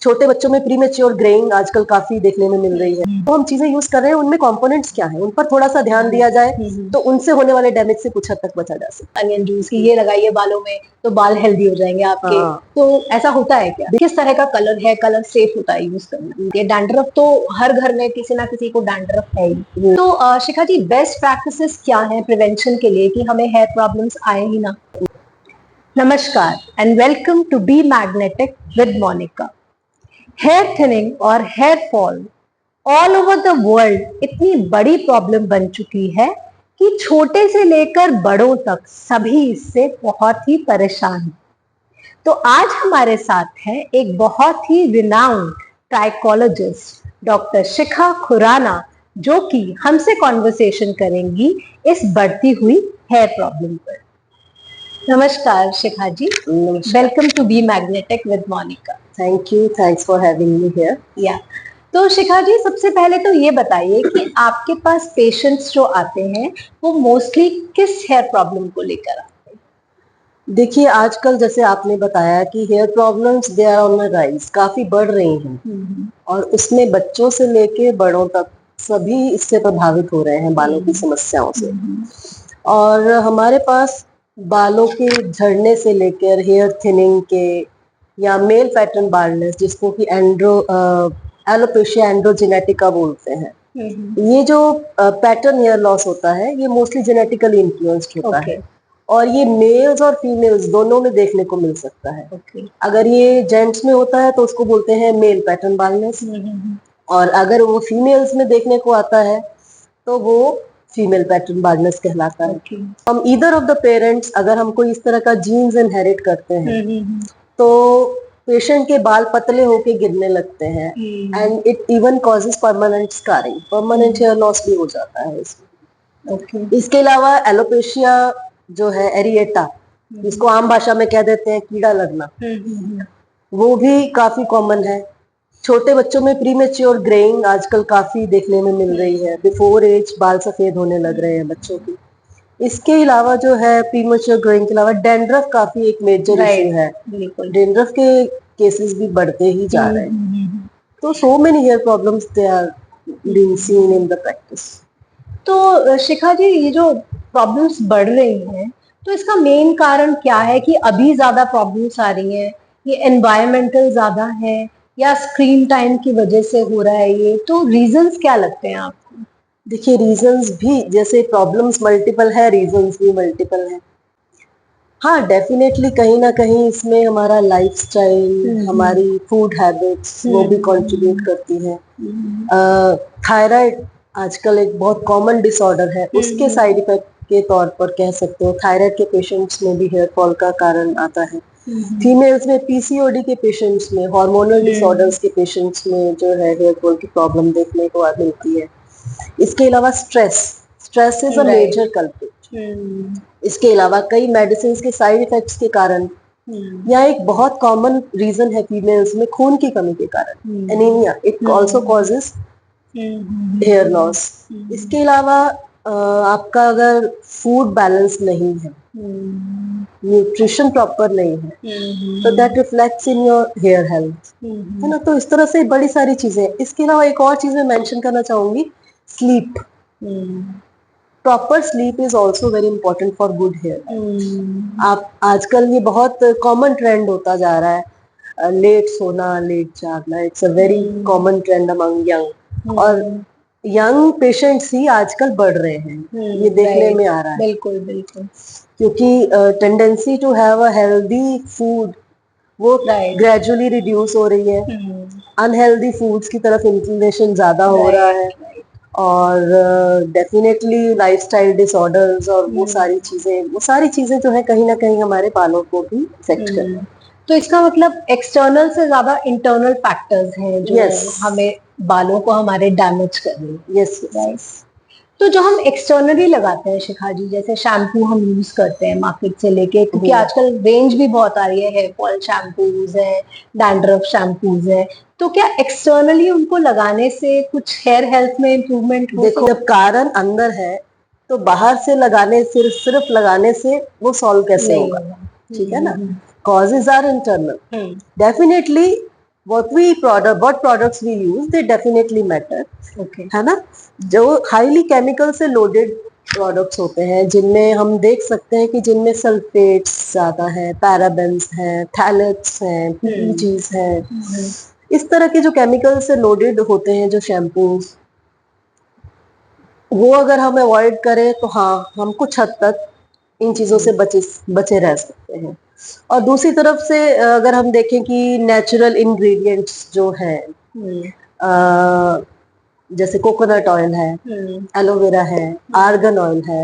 छोटे बच्चों में प्रीमेच्योर ग्रेइंग आजकल काफी देखने में मिल रही है। तो हम चीजें यूज कर रहे हैं, उनमें कंपोनेंट्स क्या है, उन पर थोड़ा सा ध्यान दिया जाए तो उनसे होने वाले डैमेज से कुछ हद तक बचा जा सकता है। अनियन जूस की ये लगाइए बालों में तो बाल हेल्दी हो जाएंगे आपके। हाँ। तो ऐसा होता है क्या? किस तरह का कलर है, कलर सेफ होता है यूज करना? ये डैंड्रफ तो हर घर में किसी ना किसी को डैंड्रफ है ही। तो शिखा जी, बेस्ट प्रैक्टिसेस क्या है प्रिवेंशन के लिए कि हमें हेयर प्रॉब्लम्स आए ही ना? नमस्कार and welcome to be magnetic with Monika. Hair thinning और hair fall all over the world इतनी बड़ी प्रॉब्लम बन चुकी है कि छोटे से लेकर बड़ों तक सभी इससे बहुत ही परेशान हैं। तो आज हमारे साथ है एक बहुत ही रिनाउंड ट्राइकोलॉजिस्ट डॉक्टर शिखा खुराना, जो कि हमसे कॉन्वर्सेशन करेंगी इस बढ़ती हुई हेयर प्रॉब्लम पर। नमस्कार Shikha ji, welcome to be magnetic with Monika. Thank you, thanks for having me here. या तो शिखा जी, सबसे पहले तो ये बताइए कि आपके पास पेशेंट्स जो आते हैं वो मोस्टली किस हेयर प्रॉब्लम को लेकर आते हैं? देखिए, आजकल जैसे आपने बताया कि hair problems they are on the rise, काफी बढ़ रही हैं और उसमें बच्चों से लेके बड़ों तक सभी इससे प्रभावित हो रहे हैं, बालों की समस्याओं से। और हमारे पास बालों के झड़ने से लेकर हेयर थिनिंग के या मेल पैटर्न बाल्डनेस, जिसको कि एलोपेशिया एंड्रोजेनेटिका बोलते हैं, ये जो पैटर्न हेयर लॉस होता है ये मोस्टली जेनेटिकली इन्फ्लुएंस्ड होता है और ये मेल्स और फीमेल्स दोनों में देखने को मिल सकता है। अगर ये जेंट्स में होता है तो उसको बोलते हैं मेल पैटर्न बाल्डनेस और अगर वो फीमेल्स में देखने को आता है तो वो फीमेल पैटर्न बाल्डनेस कहलाता है। हम ईदर ऑफ द पेरेंट्स अगर हमको इस तरह का जीन्स इनहेरिट करते हैं तो पेशेंट के बाल पतले होके गिरने लगते हैं and it even causes permanent scarring, permanent hair loss भी हो जाता है इसमें। इसके अलावा एलोपेशिया जो है एरिएटा, जिसको आम भाषा में कह देते हैं कीड़ा लगना, वो भी काफी कॉमन है। छोटे बच्चों में प्रीमेच्योर ग्रेइंग आजकल काफी देखने में मिल रही है, बिफोर एज बाल सफेद होने लग रहे हैं बच्चों की। इसके अलावा जो है प्रीमेच्योर ग्रोइंग के अलावा डैंड्रफ काफी एक मेजर इशू है। डैंड्रफ के केसेस भी बढ़ते ही जा रहे हैं। तो so many hair problems they are being seen in the practice. तो शिखा जी, ये जो प्रॉब्लम्स बढ़ रही हैं तो इसका मेन कारण क्या है कि अभी ज्यादा प्रॉब्लम्स आ रही हैं? ये एनवायरमेंटल ज्यादा है या स्क्रीन टाइम की वजह से हो रहा है? ये तो रीजंस क्या लगते हैं आपको? देखिए, रीजंस भी जैसे प्रॉब्लम्स मल्टीपल है, रीजंस भी मल्टीपल है। हाँ, डेफिनेटली कहीं ना कहीं इसमें हमारा लाइफस्टाइल, हमारी फूड हैबिट्स वो भी कंट्रीब्यूट करती है। थायराइड आजकल एक बहुत कॉमन डिसऑर्डर है, उसके साइड इफेक्ट के तौर पर कह सकते हो थायराइड के पेशेंट्स में भी हेयर फॉल का कारण आता है। फीमेल्स में पीसीओडी के पेशेंट्स में, हार्मोनल डिसऑर्डर्स के पेशेंट्स में जो है हेयर फॉल की प्रॉब्लम देखने को मिलती है। इसके अलावा stress is a major culprit. इसके अलावा कई मेडिसिन के साइड इफेक्ट्स के कारण या एक बहुत कॉमन रीजन है फीमेल्स में खून की कमी के कारण, anaemia, it also causes hair loss. इसके अलावा आपका अगर फूड बैलेंस नहीं है, न्यूट्रिशन प्रॉपर नहीं है, तो that reflects in your hair health, है ना। तो इस तरह से बड़ी सारी चीजें। इसके अलावा एक और चीज मैं मेंशन करना चाहूंगी, sleep. Proper sleep is also very important for good hair. आप आजकल ये बहुत कॉमन ट्रेंड होता जा रहा है, लेट सोना लेट जागना, it's a very common trend among young, और यंग पेशेंट्स ही आजकल बढ़ रहे हैं, ये देखने में आ रहा है। बिल्कुल बिल्कुल, क्योंकि tendency to have a healthy food वो ग्रेजुअली रिड्यूस हो रही है, अनहेल्दी फूड्स की तरफ इंक्लिनेशन ज्यादा हो रहा है और डेफिनेटली लाइफस्टाइल डिसऑर्डर्स और वो सारी चीजें जो है कहीं ना कहीं हमारे बालों को भी इफेक्ट कर रही हैं। तो इसका मतलब एक्सटर्नल से ज्यादा इंटरनल फैक्टर्स हैं जो हमें बालों को हमारे डैमेज कर रहे हैं। यस। तो जो हम एक्सटर्नली लगाते हैं शिखा जी, जैसे शैम्पू हम यूज करते हैं मार्केट से लेके, क्योंकि आजकल रेंज भी बहुत आ रही है, हेयर फॉल शैम्पूज है, डैंड्रफ शैम्पूज है, तो क्या एक्सटर्नली उनको लगाने से कुछ हेयर हेल्थ में इम्प्रूवमेंट हो? देखो, जब कारण अंदर है तो बाहर से लगाने सिर्फ लगाने से वो सॉल्व कैसे होगा, ठीक है ना। Causes are internal. Definitely what products we use, they definitely matter, okay है ना। जो हाईली केमिकल से लोडेड प्रोडक्ट्स होते हैं, जिनमें हम देख सकते हैं कि जिनमें सल्फेट्स ज्यादा हैं, पैराबेन्स हैं, थैलेट्स हैं, पीईजीज हैं, इस तरह के जो केमिकल से लोडेड होते हैं जो शैम्पूज, वो अगर हम अवॉइड करें तो हाँ, हम कुछ हद तक इन चीजों से बचे रह सकते हैं। और दूसरी तरफ से अगर हम देखें कि नेचुरल इंग्रेडिएंट्स जो हैं, जैसे कोकोनट ऑयल है, एलोवेरा है, आर्गन ऑयल है,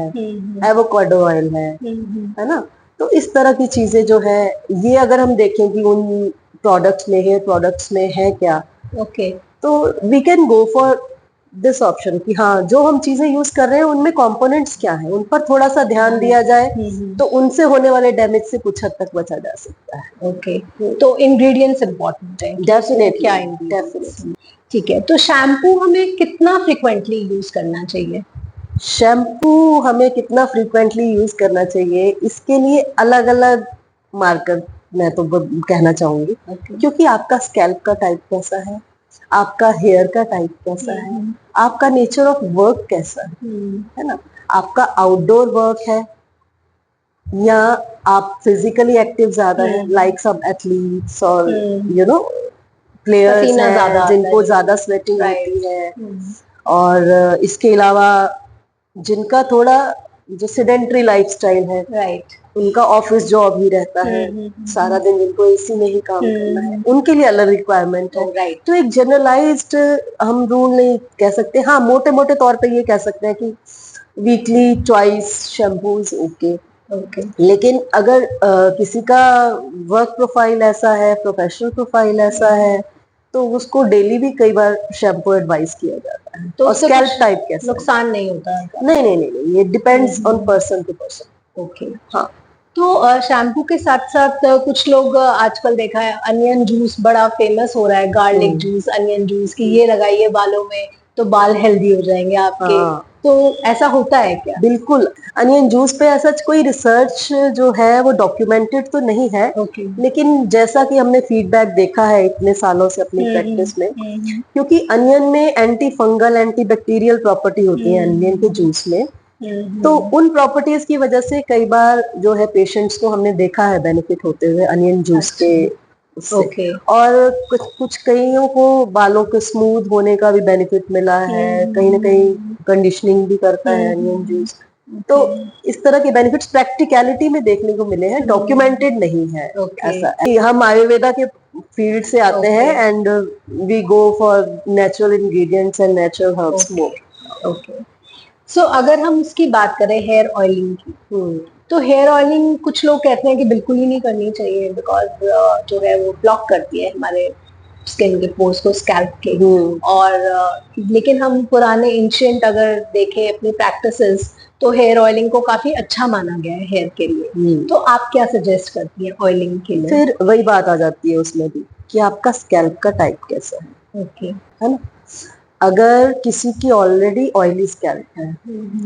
एवोकाडो ऑयल है ना। तो इस तरह की चीजें जो है, ये अगर हम देखें कि उन प्रोडक्ट्स में, हेयर प्रोडक्ट्स में है क्या, ओके तो we can go for this option कि हाँ, जो हम चीजें यूज कर रहे हैं उनमें कंपोनेंट्स क्या हैं, उन पर थोड़ा सा ध्यान दिया जाए तो उनसे होने वाले डैमेज से कुछ हद तक बचा जा सकता है। ओके तो इंग्रेडिएंट्स इम्पोर्टेंट है, डेफिनेटली, क्या डेफिनेटली। ठीक है, तो शैम्पू हमें कितना फ्रिक्वेंटली यूज करना चाहिए? शैम्पू हमें कितना फ्रीक्वेंटली यूज करना चाहिए, इसके लिए अलग अलग मार्कर मैं तो कहना चाहूंगी, क्योंकि आपका स्कैल्प का टाइप कैसा है, आपका हेयर का टाइप कैसा है, आपका नेचर ऑफ वर्क कैसा है ना। आपका आउटडोर वर्क है या आप फिजिकली एक्टिव ज्यादा है, लाइक सब एथलीट्स और यू नो प्लेयर्स पसीना ज्यादा हैं आता जिनको है। ज्यादा स्वेटिंग Right. होती है, और इसके अलावा जिनका थोड़ा जो सेडेंटरी लाइफस्टाइल है, राइट उनका ऑफिस जॉब ही रहता है, सारा दिन जिनको एसी में ही काम करना है, उनके लिए अलग रिक्वायरमेंट है। राइट तो एक जनरलाइज्ड हम रूल नहीं कह सकते, हाँ मोटे मोटे तौर पे ये कह सकते हैं कि weekly twice shampoos okay. Okay लेकिन अगर किसी का वर्क प्रोफाइल ऐसा है, प्रोफेशनल प्रोफाइल ऐसा है, तो उसको डेली भी कई बार शैम्पू एडवाइस किया जाता है। तो और उससे स्कैल्प कुछ टाइप कैसा है? नुकसान नहीं होता है? नहीं, ये depends on person to person. Okay हाँ, तो शैम्पू के साथ साथ कुछ लोग आजकल देखा है अनियन जूस बड़ा फेमस हो रहा है, गार्लिक जूस, अनियन जूस की ये लगाइए बालों में तो बाल हेल्दी हो जाएंगे आपके। हाँ। तो ऐसा होता है क्या? बिल्कुल, अनियन जूस पे ऐसा कोई रिसर्च जो है वो डॉक्यूमेंटेड तो नहीं है, ओके लेकिन जैसा कि हमने फीडबैक देखा है इतने सालों से अपनी प्रैक्टिस में, क्योंकि अनियन में anti fungal, anti bacterial property होती है अनियन के जूस में, तो उन प्रॉपर्टीज की वजह से कई बार जो है पेशेंट्स को हमने देखा है बेनिफिट होते हुए अनियन जूस के उससे। ओके और कुछ कईयों को बालों के स्मूथ होने का भी बेनिफिट मिला है, कहीं ना कहीं कंडीशनिंग भी करता है अनियन जूस। तो इस तरह के बेनिफिट्स प्रैक्टिकलिटी में देखने को मिले हैं, डॉक्यूमेंटेड नहीं है ऐसा। हम आयुर्वेदा के फील्ड से आते हैं and we go for natural ingredients and natural herbs more. Okay so अगर हम इसकी बात करें हेयर ऑयलिंग की, तो हेयर ऑयलिंग कुछ लोग कहते हैं कि बिल्कुल ही नहीं करनी चाहिए, बिकॉज जो है वो ब्लॉक करती है हमारे स्किन के पोर्स को, स्कैल्प के। और लेकिन हम पुराने एंशिएंट अगर देखें अपनी प्रैक्टिसेस, तो हेयर ऑयलिंग को काफी अच्छा माना गया है हेयर के लिए। तो आप क्या सजेस्ट करती हैं ऑयलिंग के लिए? फिर वही बात आ जाती है उसमें भी कि आपका स्कैल्प का टाइप कैसा है। ओके है ना। अगर किसी की ऑलरेडी ऑयली स्कैल्प है,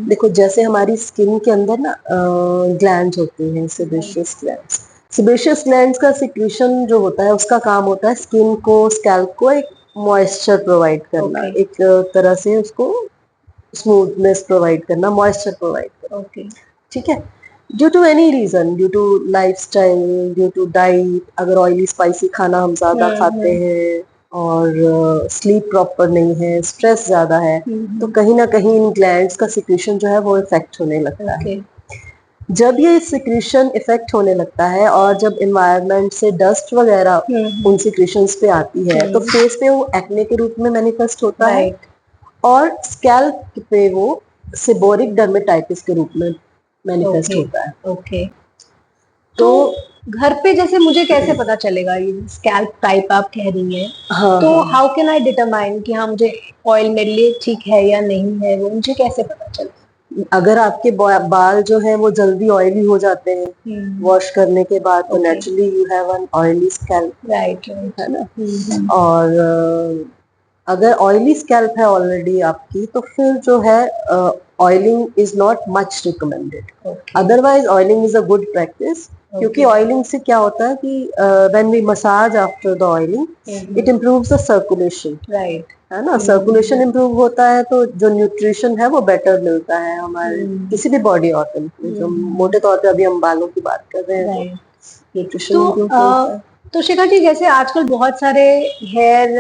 देखो जैसे हमारी स्किन के अंदर ना ग्लैंड्स होती हैं, सेबेशियस ग्लैंड्स। सेबेशियस ग्लैंड्स का सिक्रीशन जो होता है उसका काम होता है स्किन को, स्कैल्प को एक मॉइस्चर प्रोवाइड करना, एक तरह से उसको स्मूथनेस प्रोवाइड करना, मॉइस्चर प्रोवाइड करना। ठीक है। Due to any reason, due to lifestyle, due to diet, अगर ऑयली स्पाइसी खाना हम ज्यादा खाते हैं और स्लीप प्रॉपर नहीं है, स्ट्रेस ज्यादा है, तो कहीं ना कहीं इन ग्लैंड्स का सिक्रीशन जो है वो इफेक्ट होने लगता है। जब ये सिक्रीशन इफेक्ट होने लगता है और जब एनवायरनमेंट से डस्ट वगैरह उन सिक्रीशंस पे आती है, तो फेस पे वो एक्ने के रूप में मैनिफेस्ट होता है और स्कैल्प पे वो सेबोरिक डर्मेटाइटिस के रूप में मैनिफेस्ट होता है। ओके तो घर पे जैसे मुझे कैसे पता चलेगा ये स्कैल्प टाइप आप कह रही हैं? हाँ, तो हाउ कैन आई डिटरमाइन कि हाँ मुझे ऑयल मेरे लिए ठीक है या नहीं है, वो मुझे कैसे पता चलेगा? अगर आपके बाल जो है वो जल्दी ऑयली हो जाते हैं वॉश करने के बाद, तो naturally you have an oily scalp, right है ना। और अगर ऑयली स्कैल्प है ऑलरेडी आपकी, तो फिर जो है oiling is not much recommended. Otherwise oiling is a good practice, क्योंकि ऑयलिंग से क्या होता है कि when we massage after the oiling it improves the circulation, right. है ना। सर्कुलेशन इम्प्रूव होता है तो जो न्यूट्रिशन है वो बेटर मिलता है हमारे किसी भी बॉडी ऑर्गन को। जो मोटे तौर पे अभी हम बालों की बात कर रहे हैं तो न्यूट्रिशन तो इम्प्रूव होता है। तो शिखा जी, जैसे आजकल बहुत सारे हेयर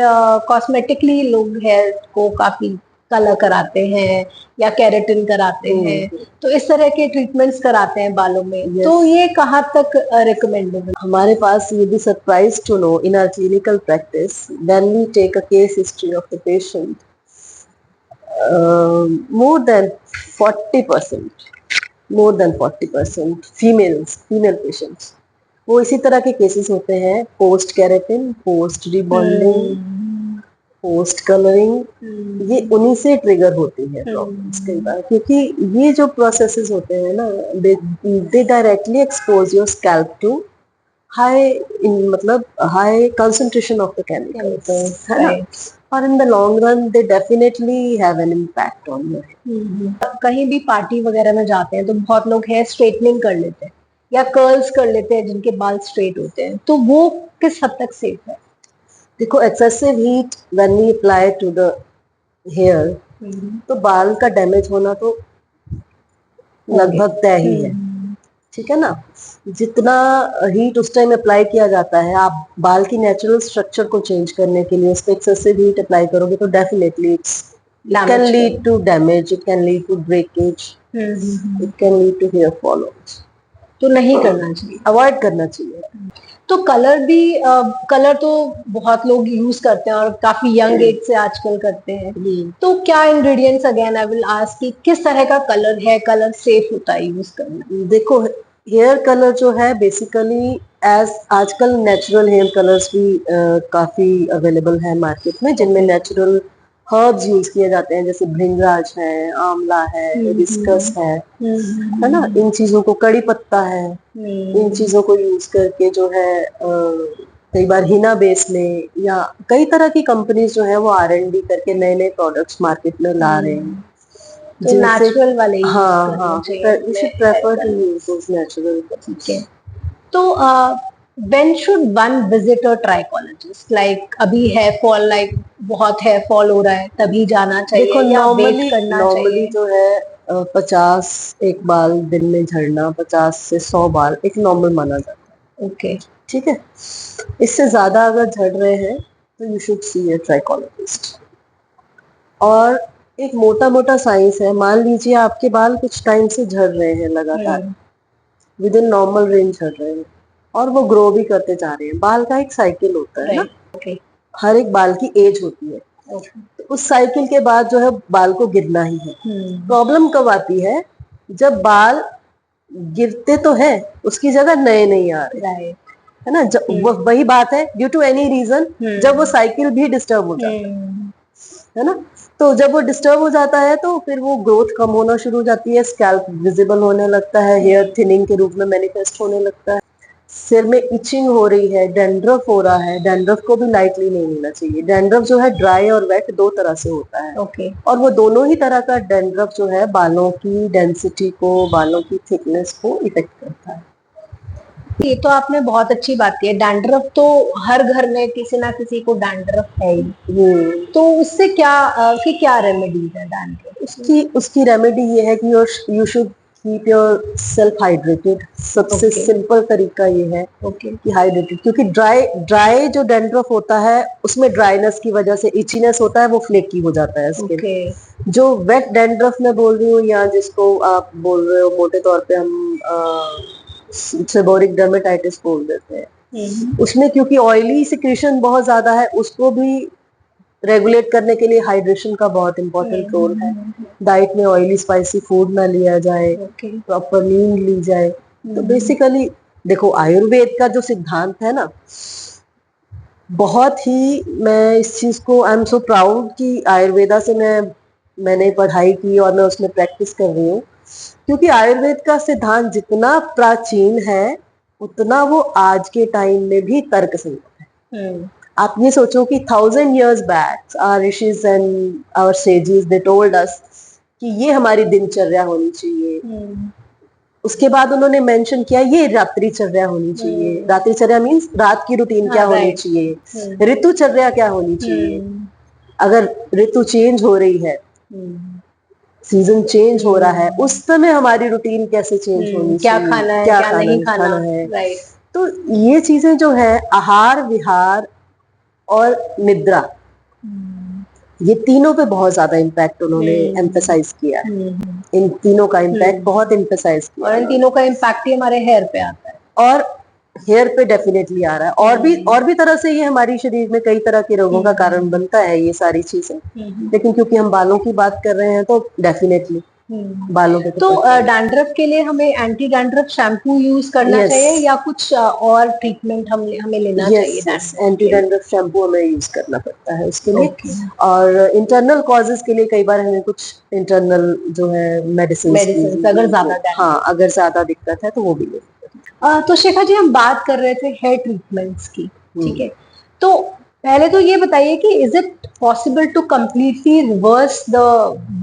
कॉस्मेटिकली लोग हेयर को काफी कलर कराते हैं या केराटिन कराते हैं, तो इस तरह के ट्रीटमेंट्स कराते हैं बालों में, तो ये कहाँ तक रिकमेंडेबल? हमारे पास ये भी surprise to know in our clinical practice when we take a case history of the patient, more than 40% female patients वो इसी तरह के केसेस होते हैं, post keratin, post rebonding, post colouring, ये उन्हीं से ट्रिगर होती है प्रॉब्लम्स कई बार। क्योंकि ये जो प्रोसेसेस होते हैं ना, they directly expose your scalp to high मतलब high concentration of the chemicals, है ना। और in the long run they definitely have an impact on your. कहीं भी पार्टी वगैरह में जाते हैं तो बहुत लोग हेयर स्ट्रेटनिंग कर लेते हैं या कर्ल्स कर लेते हैं जिनके बाल स्ट्रेट होते हैं, तो वो किस हद तक सेफ है? देखो, excessive heat when we apply to the hair तो बाल का डैमेज होना तो लगभग तय ही है, ठीक है ना। जितना हीट उस टाइम अप्लाई किया जाता है, आप बाल की नेचुरल स्ट्रक्चर को चेंज करने के लिए उस पर एक्सेसिव हीट अप्लाई करोगे तो definitely it can lead to damage, it can lead to breakage, it can lead to hair fall also. तो नहीं करना चाहिए, अवॉइड करना चाहिए। तो कलर भी कलर तो बहुत लोग यूज करते हैं और काफी यंग एज से आजकल करते हैं, तो क्या ingredients, again I will ask, कि किस तरह का कलर है कलर सेफ होता है यूज करना? देखो, हेयर कलर जो है बेसिकली एज आजकल नेचुरल हेयर कलर्स भी काफी अवेलेबल है मार्केट में, जिनमें नेचुरल हर्ब्स यूज किए जाते हैं, जैसे भृंगराज है, आंवला है, हिबिस्कस है ना। इन चीजों को, कड़ी पत्ता है, इन चीजों को यूज करके जो है कई बार हिना बेस में या कई तरह की कंपनीज जो है वो R&D करके नए नए प्रोडक्ट्स मार्केट में ला रहे हैं। तो नेचुरल वाले यूज हाँ, we should prefer to use those natural colors. तो when should one visit a tricologist? Like अभी हेयर फॉल, लाइक बहुत हेयर फॉल हो रहा है, तभी जाना चाहिए? देखो, या वेट करना नॉर्मली जो है 50 एक बाल दिन में झड़ना, 50 से 100 बाल एक नॉर्मल माना जाता है। ओके, ठीक है। इससे ज्यादा अगर झड़ रहे हैं तो you should see A trichologist. और एक मोटा मोटा साइंस है, मान लीजिए आपके बाल कुछ टाइम से झड़ रहे हैं लगातार, विद इन नॉर्मल रेंज झड़ रहे हैं और वो ग्रो भी करते जा रहे हैं। बाल का एक साइकिल होता है ना, हर एक बाल की एज होती है, तो उस साइकिल के बाद जो है बाल को गिरना ही है। प्रॉब्लम कब आती है? जब बाल गिरते तो है, उसकी जगह नए नहीं आ रहे, है ना। वही बात है, ड्यू टू एनी रीजन जब वो साइकिल भी डिस्टर्ब हो जाता है ना, तो जब वो डिस्टर्ब हो जाता है तो फिर वो ग्रोथ कम होना शुरू हो जाती है, स्कैल्प विजिबल होने लगता है, हेयर थिनिंग के रूप में मैनिफेस्ट होने लगता है, सिर में इचिंग हो रही है, डैंड्रफ हो रहा है। डैंड्रफ को भी लाइटली नहीं लेना चाहिए। डैंड्रफ जो है ड्राई और वेट दो तरह से होता है, और वो दोनों ही तरह का डैंड्रफ जो है बालों की डेंसिटी को, बालों की थिकनेस को इफेक्ट करता है। ये तो आपने बहुत अच्छी बात की है। डैंड्रफ तो हर घर में किसी ना किसी को डैंड्रफ है ही, तो उससे क्या रेमेडीज है डैंड्रफ? उसकी रेमेडी ये है कि you should keep your self hydrated. सबसे सिंपल तरीका ये है कि हाइड्रेटेड, क्योंकि ड्राई जो डैंड्रफ होता है उसमें ड्राइनेस की वजह से इचीनेस होता है, वो फ्लेकी हो जाता है स्किन। जो वेट डैंड्रफ मैं बोल रही हूँ, या जिसको आप बोल रहे हो मोटे तौर पे हम सेबोरिक डर्मेटाइटिस बोल देते हैं, उसमें क्योंकि ऑयली सिक्रीशन बहुत ज्यादा है, उसको भी रेगुलेट करने के लिए हाइड्रेशन का बहुत इंपॉर्टेंट रोल है। डाइट में ऑयली स्पाइसी फूड ना लिया जाए, प्रॉपर नींद ली जाए। तो बेसिकली देखो, आयुर्वेद का जो सिद्धांत है ना, बहुत ही, मैं इस चीज को, आई एम सो प्राउड कि आयुर्वेदा से मैंने पढ़ाई की और मैं उसमें प्रैक्टिस कर रही हूँ, क्योंकि आयुर्वेद का सिद्धांत जितना प्राचीन है उतना वो आज के टाइम में भी तर्कसंगत है। आप ये सोचो कि 1000 years back our rishis and our sages they told us कि ये हमारी दिनचर्या होनी चाहिए। उसके बाद उन्होंने मेंशन किया ये रात्रिचर्या होनी चाहिए। रात्रिचर्या मीन्स रात की रूटीन क्या होनी चाहिए, ऋतुचर्या क्या होनी चाहिए। अगर ऋतु चेंज हो रही है, सीजन चेंज हो रहा है, उस समय हमारी रूटीन कैसे चेंज होनी क्या चाहिए, खाना है, क्या क्या नहीं खाना है। राइट। तो ये चीजें जो है आहार विहार और निद्रा, ये तीनों पे बहुत ज्यादा इम्पैक्ट उन्होंने एम्फेसाइज किया है। इन तीनों का इम्पैक्ट बहुत एम्फेसाइज किया और इन तीनों का इम्पैक्ट ही हमारे हेयर पे आता है। और हेयर पे डेफिनेटली आ रहा है। और भी तरह से ये हमारी शरीर में कई तरह के रोगों का कारण बनता है ये सारी चीजें, लेकिन क्योंकि हम बालों की बात कर रहे हैं तो डेफिनेटली बालों पे तो डैंड्रफ के लिए हमें एंटी डैंड्रफ शैम्पू यूज करना Yes. चाहिए या कुछ और ट्रीटमेंट हमें लेना चाहिए? यस, एंटी डैंड्रफ शैम्पू हमें यूज करना पड़ता है उसके लिए। Okay. और इंटरनल कॉजेज के लिए कई बार हमें कुछ इंटरनल जो है मेडिसिन अगर ज्यादा हाँ अगर ज्यादा दिक्कत है तो वो भी ले। तो शिखा जी, हम बात कर रहे थे हेयर ट्रीटमेंट्स की, ठीक है। तो पहले तो ये बताइए कि is it possible to completely reverse the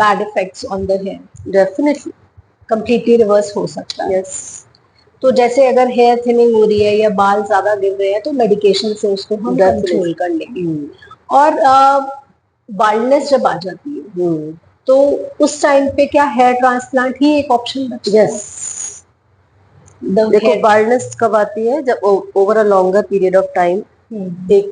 bad effects on the hair? Definitely completely reverse हो सकता है। यस। तो जैसे अगर हेयर थिनिंग हो रही है या बाल ज्यादा गिर रहे हैं तो मेडिकेशन से उसको हम कंट्रोल कर लेंगे। और बाल्डनेस जब आ जाती है तो उस टाइम पे क्या हेयर ट्रांसप्लांट ही एक ऑप्शन बचता है? यस। देखो बाल्डनेस कब आती है, जब over a longer period of time एक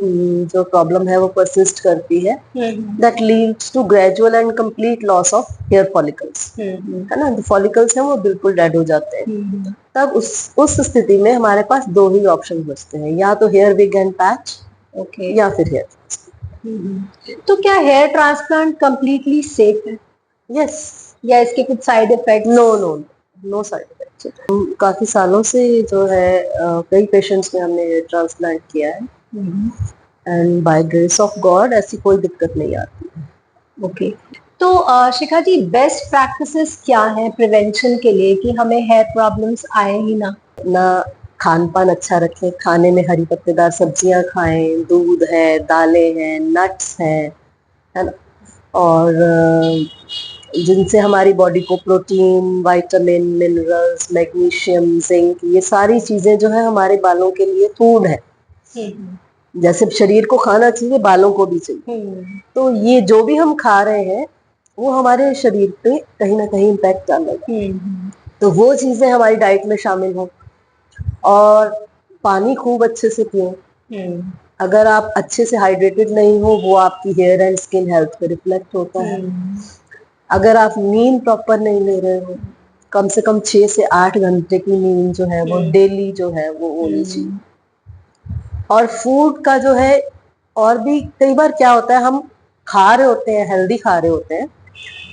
जो प्रॉब्लम है वो परसिस्ट करती है, that leads to gradual and complete loss of hair follicles, है ना। जो फॉलिकल्स हैं वो बिल्कुल डेड हो जाते हैं। तब उस स्थिति में हमारे पास दो ही ऑप्शन बचते हैं, या तो हेयर विग एंड पैच, या फिर हेयर। तो क्या हेयर ट्रांसप्लांट कंप्लीटली सेफ है? यस। या इसके कुछ side effect? No side effect. काफी सालों से जो है कई पेशेंट्स में हमने हेयर ट्रांसप्लांट किया है and by grace of God ऐसी कोई दिक्कत नहीं आती है। ओके। तो शिखा जी, बेस्ट प्रैक्टिसेस क्या हैं प्रिवेंशन के लिए कि हमें हेयर प्रॉब्लम्स आए ही ना? खान पान अच्छा रखें, खाने में हरी पत्तेदार सब्जियां खाएं, दूध है, दालें हैं, नट्स हैं, है ना। और जिनसे हमारी बॉडी को protein, vitamin, minerals, magnesium, zinc, ये सारी चीजें जो है हमारे बालों के लिए फूड है। जैसे शरीर को खाना चाहिए बालों को भी चाहिए। तो ये जो भी हम खा रहे हैं वो हमारे शरीर पे कहीं ना कहीं इम्पैक्ट डालेगा। तो वो चीजें हमारी डाइट में शामिल हो और पानी खूब अच्छे से पिए। अगर आप अच्छे से हाइड्रेटेड नहीं हो वो आपकी हेयर एंड स्किन हेल्थ पे रिफ्लेक्ट होता है। अगर आप नींद प्रॉपर नहीं ले रहे हो, कम से कम 6 से 8 घंटे की नींद जो है वो डेली जो है वो होनी चाहिए। और फूड का जो है, और भी कई बार क्या होता है, हम खा रहे होते हैं, हेल्दी खा रहे होते हैं,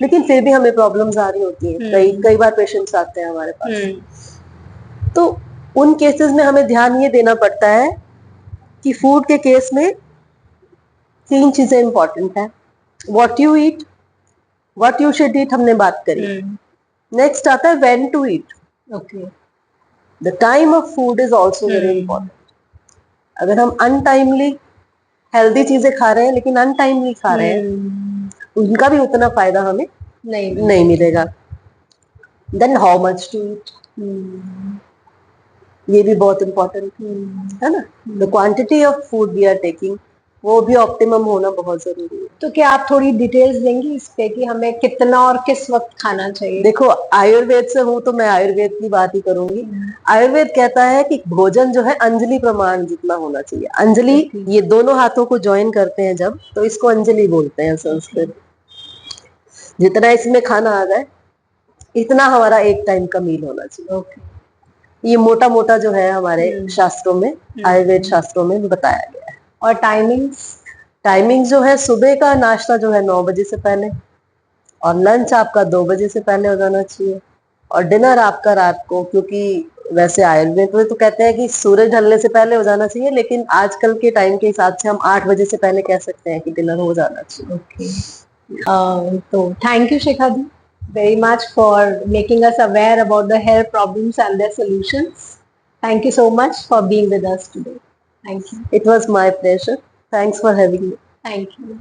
लेकिन फिर भी हमें प्रॉब्लम्स आ रही होती हैं। कई बार पेशेंट्स आते हैं हमारे पास, तो उन केसेस में हमें ध्यान ये देना पड़ता है कि फूड के केस में 3 चीजें इंपॉर्टेंट है। What you eat, what you should eat हमने बात करी। नेक्स्ट आता है when to eat. Okay, the time of food is also very important. अगर हम अनटाइमली हेल्दी चीजें खा रहे हैं लेकिन अनटाइमली खा रहे हैं, उनका भी उतना फायदा हमें नहीं मिलेगा। Then how much to eat, ये भी बहुत इम्पोर्टेंट है ना। The quantity of food we are taking वो भी ऑप्टिमम होना बहुत जरूरी है। तो क्या आप थोड़ी डिटेल्स देंगी इस पे कि हमें कितना और किस वक्त खाना चाहिए? देखो, आयुर्वेद से हूँ तो मैं आयुर्वेद की बात ही करूंगी। आयुर्वेद कहता है कि भोजन जो है अंजलि प्रमाण जितना होना चाहिए। अंजलि, ये दोनों हाथों को ज्वाइन करते हैं जब, तो इसको अंजलि बोलते हैं संस्कृत। जितना इसमें खाना आ जाए इतना हमारा एक टाइम का मील होना चाहिए। ये मोटा मोटा जो है हमारे शास्त्रों में, आयुर्वेद शास्त्रों में बताया गया है। और टाइमिंग जो है, सुबह का नाश्ता जो है 9 बजे से पहले, और लंच आपका 2 बजे से पहले हो जाना चाहिए, और डिनर आपका रात को, क्योंकि वैसे आयुर्वेद में तो कहते हैं कि सूरज ढलने से पहले हो जाना चाहिए, लेकिन आजकल के टाइम के हिसाब से हम 8 बजे से पहले कह सकते हैं कि डिनर हो जाना चाहिए। तो thank you Shikha ji very much for making us aware about the hair problems and their solutions. Thank you so much for being with us today. Thank you. It was my pleasure. Thanks for having me. Thank you.